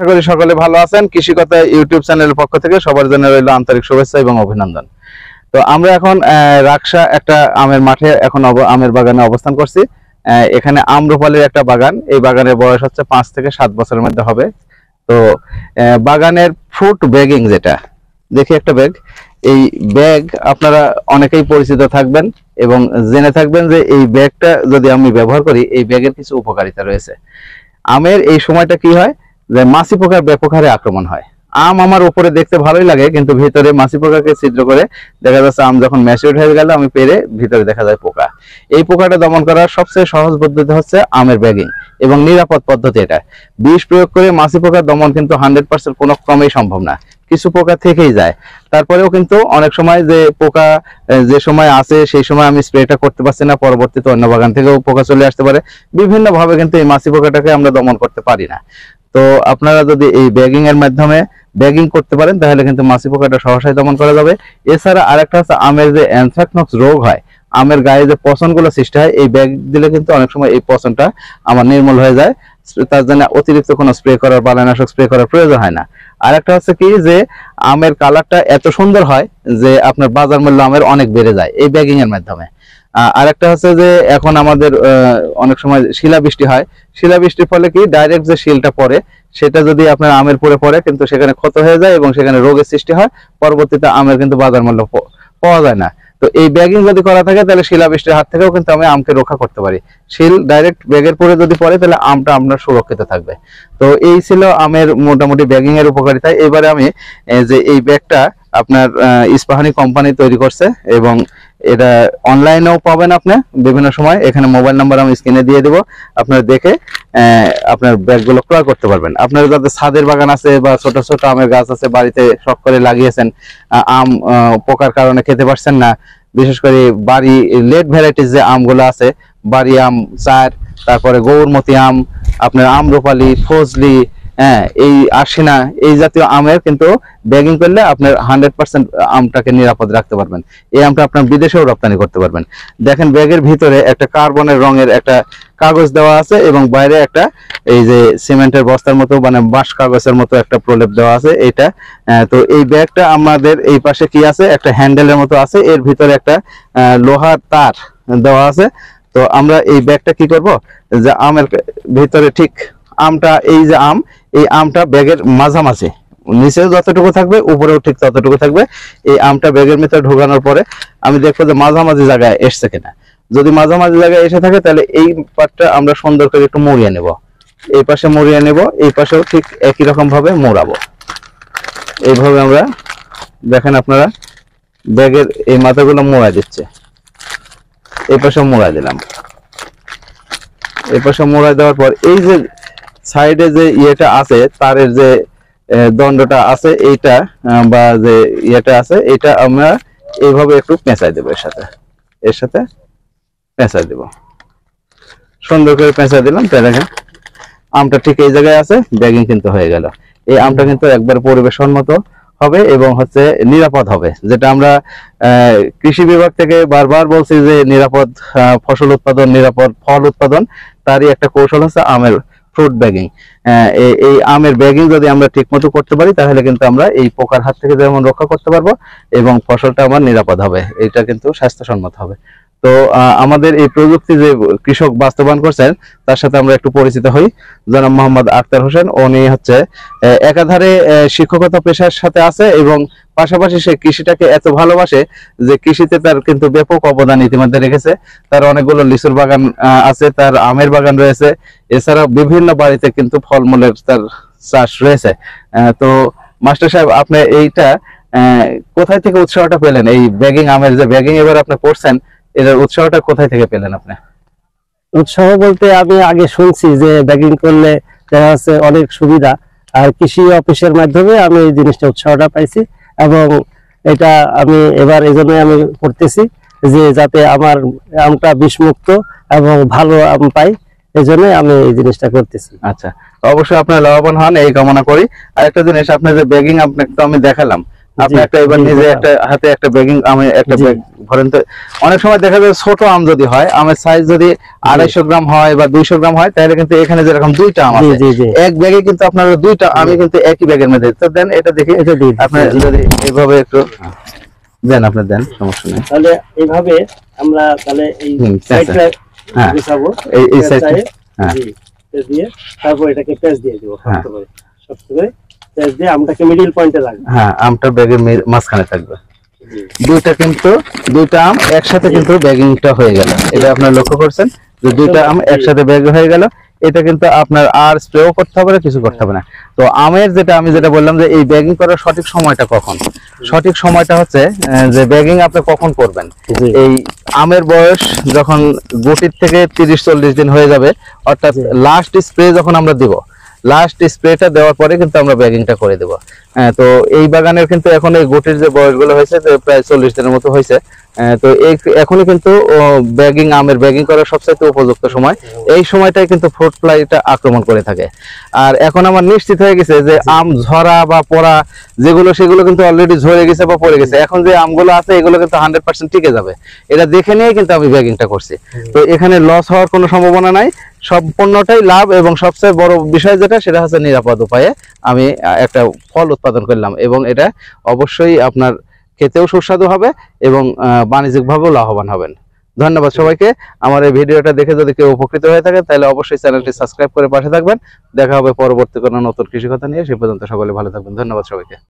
আশা করি সকলে ভালো আছেন। কৃষি কথা ইউটিউব চ্যানেলের পক্ষ থেকে সবার জন্য রইল আন্তরিক শুভেচ্ছা এবং অভিনন্দন। তো আমরা এখন রাকসা একটা আমের মাঠে এখন আমের বাগানে অবস্থান করছি। এখানে আম্রপালির একটা বাগান, এই বাগানের বয়স হচ্ছে 5 থেকে 7 বছরের মধ্যে হবে। তো বাগানের ফ্রুট ব্যাগিং, যেটা দেখি একটা ব্যাগ, এই ব্যাগ আপনারা অনেকেই পরিচিত থাকবেন এবং জেনে থাকবেন যে এই ব্যাগটা যদি আমি ব্যবহার করি, এই ব্যাগের কিছু উপকারিতা রয়েছে। আমের এই সময়টা কি হয় যে মাছি পোকার ব্যাপক হারে আক্রমণ হয়। আম আমার উপরে দেখতে ভালোই লাগে, কিন্তু ভিতরে মাছি পোকাকে ছিদ্র করে দেখা যাচ্ছে আম যখন ম্যাচিউর হয়ে গেল আমি পেরে ভিতরে দেখা যায় পোকা। এই পোকাটা দমন করার সবচেয়ে সহজ পদ্ধতি হচ্ছে আমের ব্যাগিং এবং নিরাপদ পদ্ধতি। এটা বিষ প্রয়োগ করে মাছি পোকার দমন কিন্তু 100% কোনো ক্রমেই সম্ভব না, কিছু পোকা থেকেই যায়। তারপরেও কিন্তু অনেক সময় যে পোকা যে সময় আসে সেই সময় আমি স্প্রেটা করতে পারছি না, পরবর্তীতে অন্য বাগান থেকেও পোকা চলে আসতে পারে। বিভিন্ন ভাবে কিন্তু এই মাছি পোকাটাকে আমরা দমন করতে পারি না। তো আপনারা যদি এই ব্যাগিং এর মাধ্যমে ব্যাগিং করতে পারেন তাহলে কিন্তু মাছি পোকাটা সহসাই দমন করা যাবে। এছাড়া আরেকটা হচ্ছে আমের যে অ্যানথ্রাকনোজ রোগ হয়, আমের গায়ে যে পচনগুলো সৃষ্টি হয়, এই ব্যাগ দিলে কিন্তু অনেক সময় এই পচনটা আমার নির্মূল হয়ে যায়। তার জন্য অতিরিক্ত কোনো স্প্রে করার, বালানাশক স্প্রে করার প্রয়োজন হয় না। আর একটা হচ্ছে কি যে আমের কালারটা এত সুন্দর হয় যে আপনার বাজার মূল্য আমের অনেক বেড়ে যায় এই ব্যাগিং এর মাধ্যমে। আরেকটা হচ্ছে যে এখন আমাদের অনেক সময় শিলাবৃষ্টি হয়, শিলাবৃষ্টির ফলে কি ডাইরেক্ট যে শিলটা পড়ে সেটা যদি আপনার আমের পরে পড়ে কিন্তু সেখানে ক্ষত হয়ে যায় এবং সেখানে রোগের সৃষ্টি হয়, পরবর্তীতে আমের কিন্তু বাজার মূল্য পাওয়া যায় না। তো এই ব্যাগিং যদি করা থাকে তাহলে শিলাবৃষ্টির হাত থেকেও কিন্তু আমি আমকে রক্ষা করতে পারি। শিল ডাইরেক্ট ব্যাগের পরে যদি পড়ে তাহলে আমটা আপনার সুরক্ষিত থাকবে। তো এই ছিল আমের মোটামুটি ব্যাগিং এর উপকারিতা। এবারে আমি যে এই ব্যাগটা আপনার ইস্পাহানি কোম্পানি তৈরি করছে এবং এটা অনলাইনেও পাবেন আপনি বিভিন্ন সময়। এখানে মোবাইল নাম্বার আমি স্ক্রিনে দিয়ে দেবো, আপনারা দেখে আপনার ব্যাগগুলো ক্রয় করতে পারবেন। আপনার যাদের ছাদের বাগান আছে বা ছোট ছোট আমের গাছ আছে, বাড়িতে শখ করে লাগিয়েছেন, আম পোকার কারণে খেতে পারছেন না, বিশেষ করে বাড়ি লেট ভ্যারাইটিস যে আমগুলো আছে, বাড়ি আম, চার, তারপরে গৌরমতি আম, আপনার আম্রপালি, ফজলি, এই আশিনা, এই জাতীয় আমের কিন্তু ব্যাগিং করলে আপনার 100% আমটাকে নিরাপদ রাখতে পারবেন। এই আমটা আপনার বিদেশেও রপ্তানি করতে পারবেন। দেখেন ব্যাগের ভিতরে একটা কার্বনের রঙের একটা কাগজ দেওয়া আছে এবং বাইরে একটা এই যে সিমেন্টের বস্তার মতো মানে বাঁশ কাগজের মতো একটা প্রলেপ দেওয়া আছে এটা। তো এই ব্যাগটা আমাদের এই পাশে কি আছে, একটা হ্যান্ডেলের মতো আছে, এর ভিতরে একটা লোহার তার দেওয়া আছে। তো আমরা এই ব্যাগটা কি করব যে আমের ভিতরে ঠিক আমটা, এই যে আম, এই আমটা ব্যাগের মাঝামাঝি, নিচেও যতটুকু থাকবে উপরেও ঠিক ততটুকু থাকবে। এই আমটা ব্যাগের ভিতরে ঢোকানোর পরে আমি দেখবো যে মাঝামাঝি জায়গায় এসছে কিনা। যদি মাঝামাঝি জায়গায় এসে থাকে তাহলে এই পাটটা আমরা সুন্দর করে একটু মুড়িয়ে নেব, এই পাশে মুড়িয়ে নেব, এই পাশেও ঠিক একই রকম ভাবে মোড়াবো। এইভাবে আমরা দেখেন আপনারা ব্যাগের এই মাথাগুলো মোড়া দিচ্ছে, এই পাশে মোড়া দিলাম। এই পাশে মোড়া দেওয়ার পর এই যে সাইডে যে ইয়েটা আছে, তারের যে দণ্ডটা আছে এইটা বা যে ইয়েটা আছে, এটা আমরা এইভাবে একটু পেঁচাই দেবো, এর সাথে পেঁচাই দেব, সুন্দর করে পেঁচাই দিলাম। তাই দেখেন আমটা ঠিক এই জায়গায় আছে, ব্যাগিং কিন্তু হয়ে গেল। এই আমটা কিন্তু একবার পরিবেশ সম্মত হবে এবং হচ্ছে নিরাপদ হবে, যেটা আমরা কৃষি বিভাগ থেকে বারবার বলছি যে নিরাপদ ফসল উৎপাদন, নিরাপদ ফল উৎপাদন, তারই একটা কৌশল হচ্ছে আমের ফ্রুট ব্যাগিং। এই আমের ব্যাগিং যদি আমরা ঠিক মতো করতে পারি তাহলে কিন্তু আমরা এই পোকার হাত থেকে যেমন রক্ষা করতে পারবো এবং ফসলটা আমার নিরাপদ হবে, এটা কিন্তু স্বাস্থ্যসম্মত হবে। তো আমাদের এই প্রযুক্তি যে কৃষক বাস্তবায়ন করছেন তার সাথে আমরা একটু পরিচিত হই। জনাব মোহাম্মদ আখতার হোসেন, উনি হচ্ছে একাধারে শিক্ষকতা পেশার সাথে আছে এবং পাশাপাশি সে কৃষিটাকে এত ভালোবাসে যে কৃষিতে তার কিন্তু ব্যাপক অবদান ইতিমধ্যে রেখেছে। তার অনেকগুলো লিচুর বাগান আছে, তার আমের বাগান রয়েছে, এছাড়া বিভিন্ন বাড়িতে কিন্তু ফলমূলের তার চাষ রয়েছে। তো মাস্টার সাহেব, আপনি এইটা কোথায় থেকে উৎসাহটা পেলেন, এই ব্যাগিং, আমের যে ব্যাগিং এবার আপনি করছেন, এটার উৎসাহটা কোথায় থেকে পেলেন আপনি? উৎসাহ বলতে আমি আগে শুনছি যে ব্যাগিং করলে দেখা যাচ্ছে অনেক সুবিধা, আর কৃষি অফিসের মাধ্যমে আমি এই জিনিসটা উৎসাহটা পাইছি এবং এটা আমি এবার এই জন্য আমি করতেছি যে যাতে আমার আমটা বিষমুক্ত এবং ভালো আম পাই, এই জন্য আমি এই জিনিসটা করতেছি। আচ্ছা, অবশ্যই আপনার লাভবান হন এই কামনা করি। আর একটা জিনিস, আপনার যে ব্যাগিং আপনাকে তো আমি দেখালাম, আপনি একটা এবার নিজে একটা হাতে একটা ব্যাগিং আমি একটা ব্যাগ ভরেন তো। অনেক সময় দেখা যায় ছোট আম যদি হয়, আমের সাইজ যদি 250 গ্রাম হয় বা 200 গ্রাম হয়, তাহলে কিন্তু এখানে যেরকম দুইটা আম আছে, এক ব্যাগে কিন্তু আপনারা দুইটা আমি কিন্তু একই ব্যাগের মধ্যে তো দেন। এটা দেখি আপনি যদি এইভাবে একটু দেন, আপনি দেন, সমস্যা নেই। তাহলে এইভাবে আমরা তাহলে এই সাইডটা গুছাবো, এই সাইডটা দিয়ে তারপর এটাকে পেঁচ দিয়ে দেব শক্ত করে পেঁচ দিয়ে আমটাকে মিডল পয়েন্টে রাখবো। হ্যাঁ, আমটা ব্যাগের মাঝখানে থাকবে। দুইটা আম একসাথে কিন্তু ব্যাগিংটা হয়ে গেল। এটা আপনারা লক্ষ্য করছেন যে দুইটা আম একসাথে ব্যাগ হয়ে গেল। এটা কিন্তু আপনার আর স্প্রেও করতে হবে না, কিছু করতে হবে না। তো আমের আমি যেটা বললাম যে এই ব্যাগিং করার সঠিক সময়টা কখন, সঠিক সময়টা হচ্ছে যে ব্যাগিং আপনি কখন করবেন, এই আমের বয়স যখন গুটির থেকে 30-40 দিন হয়ে যাবে, অর্থাৎ লাস্ট স্প্রে যখন আমরা দিব, লাস্ট স্প্রেটা দেওয়ার পরে কিন্তু আমরা ব্যাগিংটা করে দেব। তো এই বাগানের কিন্তু এখন এই গুটির যে বয়সগুলো হয়েছে প্রায় 40 দিনের মতো হয়েছে। তো এখনই কিন্তু আমের ব্যাগিং করার সবচেয়ে উপযুক্ত সময়। এই সময়টাই কিন্তু ফ্রুট ফ্লাইটা আক্রমণ করে থাকে। আর এখন আমার নিশ্চিত হয়ে গেছে যে আম ঝরা বা পড়া যেগুলো, সেগুলো কিন্তু অলরেডি ঝরে গেছে বা পড়ে গেছে। এখন যে আমগুলো আছে এগুলো কিন্তু 100% টিকে যাবে। এটা দেখে নিয়ে কিন্তু আমি ব্যাগিংটা করছি। তো এখানে লস হওয়ার কোনো সম্ভাবনা নাই, সম্পূর্ণটাই লাভ। এবং সবচেয়ে বড় বিষয় যেটা, সেটা হচ্ছে নিরাপদ উপায়ে আমি একটা ফল উৎপাদন করলাম, এবং এটা অবশ্যই আপনার খেতেও সুস্বাদু হবে এবং বাণিজ্যিকভাবেও লাভবান হবেন। ধন্যবাদ সবাইকে। আমার এই ভিডিওটা দেখে যদি কেউ উপকৃত হয়ে থাকে, তাহলে অবশ্যই চ্যানেলটি সাবস্ক্রাইব করে পাশে থাকবেন। দেখা হবে পরবর্তী কোনো নতুন কৃষি কথা নিয়ে। সে পর্যন্ত সকলে ভালো থাকবেন। ধন্যবাদ সবাইকে।